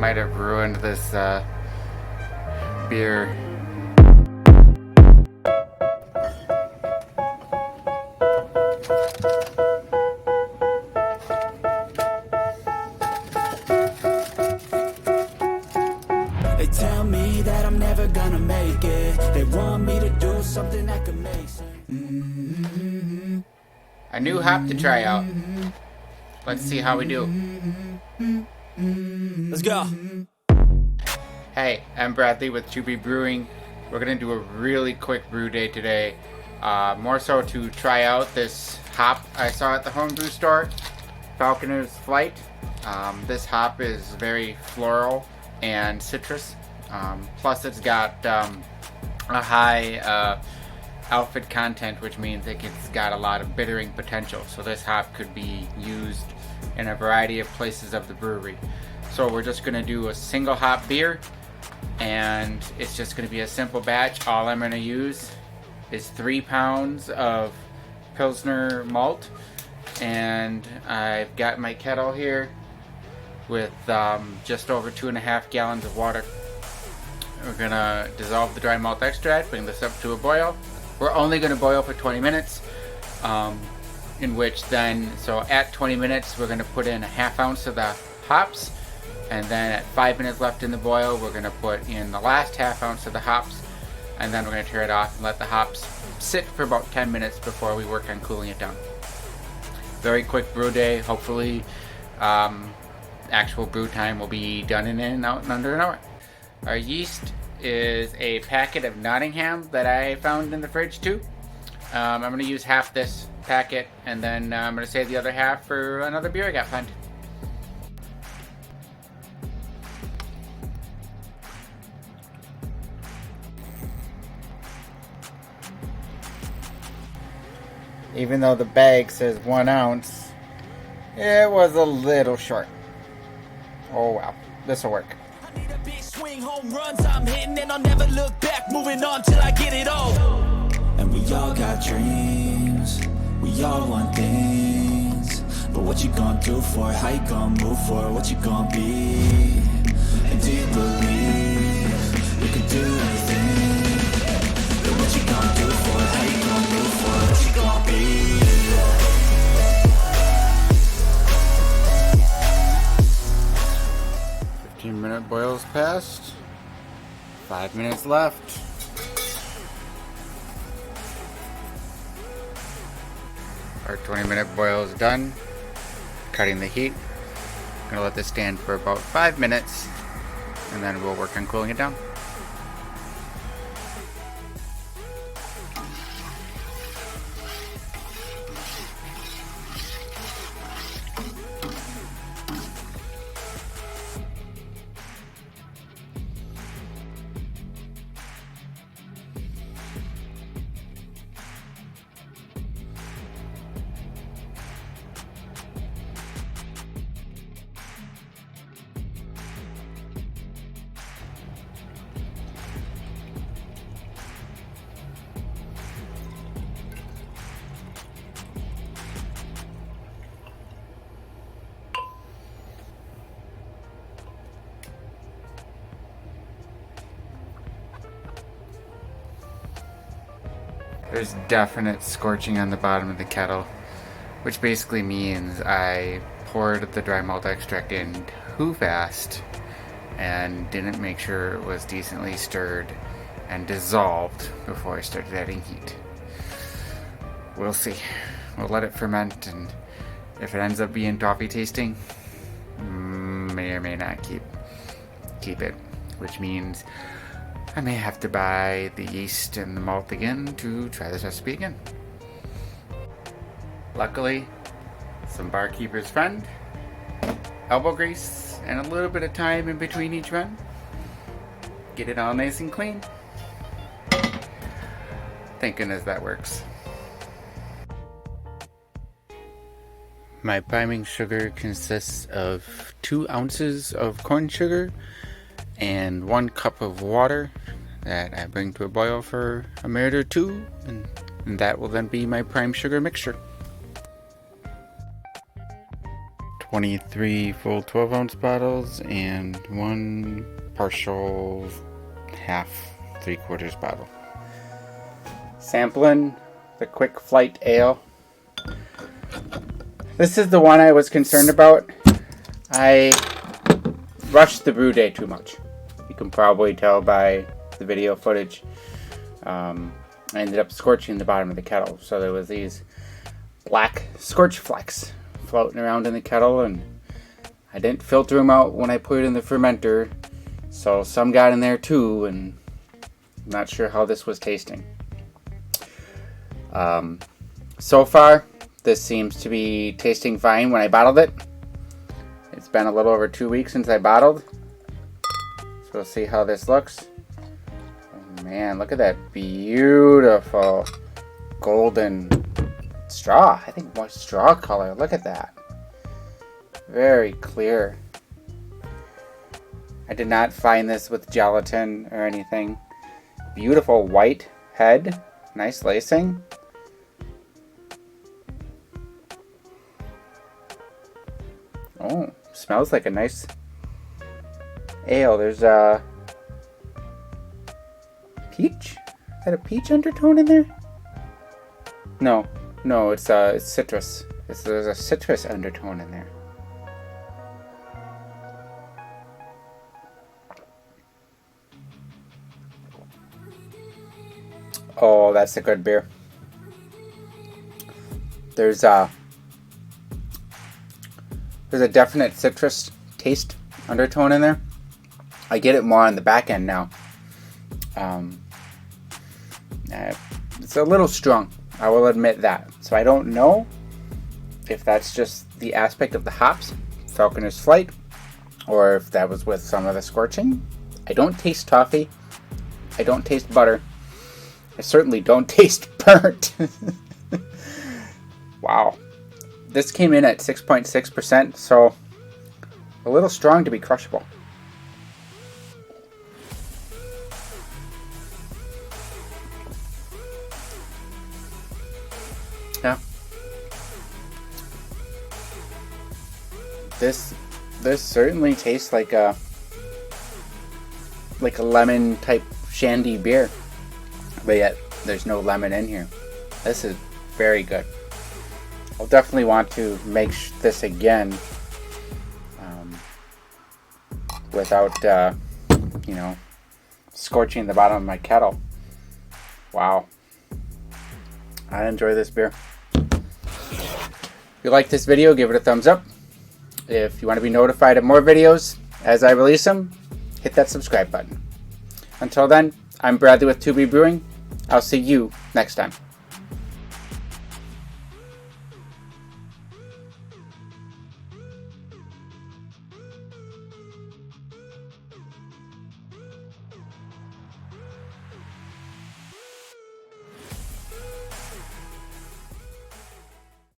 might have ruined this beer. They tell me that I'm never gonna make it. They want me to do something that could make sense. A new hop to try out. Let's see how we do. Let's go. Hey, I'm Bradley with Brewing. We're gonna do a really quick brew day today. More so to try out this hop I saw at the homebrew store, Falconer's Flight. This hop is very floral and citrus. Plus it's got a high alpha content, which means it's got a lot of bittering potential. So this hop could be used in a variety of places of the brewery. So we're just going to do a single hop beer, and it's just going to be a simple batch. All I'm going to use is 3 pounds of Pilsner malt, and I've got my kettle here with just over 2.5 gallons of water. We're going to dissolve the dry malt extract, bring this up to a boil. We're only going to boil for 20 minutes, in which then, so at 20 minutes, we're going to put in a 1/2 ounce of the hops, and then at 5 minutes left in the boil, we're going to put in the last 1/2 ounce of the hops, and then we're going to tear it off and let the hops sit for about 10 minutes before we work on cooling it down. Very quick brew day. Hopefully, actual brew time will be done in under an hour. Our yeast is a packet of Nottingham that I found in the fridge too. I'm going to use half this packet, and then I'm going to save the other half for another beer I got planned. Even though the bag says 1 ounce, it was a little short. Oh well, this will work. Swing home runs, I'm hitting and I'll never look back. Moving on till I get it all. And we all got dreams, we all want things. But what you gonna do for it? How you gonna move for it? What you gonna be? And do you believe you can do anything? But what you gonna do for it? How you gonna move for it? What you gonna be? 15-minute boils passed. 5 minutes left. Our 20-minute boil is done. Cutting the heat. Gonna let this stand for about 5 minutes, and then we'll work on cooling it down. There's definite scorching on the bottom of the kettle, which basically means I poured the dry malt extract in too fast and didn't make sure it was decently stirred and dissolved before I started adding heat. We'll see. We'll let it ferment, and if it ends up being toffee tasting, may or may not keep it, which means I may have to buy the yeast and the malt again to try this recipe again. Luckily, some barkeeper's friend, elbow grease, and a little bit of time in between each run. Get it all nice and clean. Thank goodness that works. My priming sugar consists of 2 ounces of corn sugar and 1 cup of water that I bring to a boil for a minute or two, and that will then be my prime sugar mixture. 23 full 12-ounce bottles and 1 partial half 3/4 bottle. Sampling the Quick Flight Ale. This is the one I was concerned about. I rushed the brew day too much. You can probably tell by the video footage. I ended up scorching the bottom of the kettle. So there was these black Scorched Flecks floating around in the kettle, and I didn't filter them out when I put it in the fermenter. So some got in there too, and I'm not sure how this was tasting. So far, this seems to be tasting fine when I bottled it. It's been a little over 2 weeks since I bottled. So we'll see how this looks. Oh man, look at that beautiful golden straw. I think more straw color. Look at that. Very clear. I did not find this with gelatin or anything. Beautiful white head. Nice lacing. Oh, smells like a nice ale. There's a peach? Is that a peach undertone in there? No, it's citrus. There's a citrus undertone in there. Oh, that's a good beer. There's a definite citrus taste undertone in there. I get it more on the back end now. It's a little strong, I will admit that. So I don't know if that's just the aspect of the hops, Falconer's Flight, or if that was with some of the scorching. I don't taste toffee. I don't taste butter. I certainly don't taste burnt. Wow. This came in at 6.6%, so a little strong to be crushable. Yeah. This certainly tastes like a lemon type shandy beer, but yet there's no lemon in here. This is very good. I'll definitely want to make this again without, scorching the bottom of my kettle. Wow. I enjoy this beer. If you like this video, give it a thumbs up. If you want to be notified of more videos as I release them, hit that subscribe button. Until then, I'm Bradley with 2B Brewing. I'll see you next time.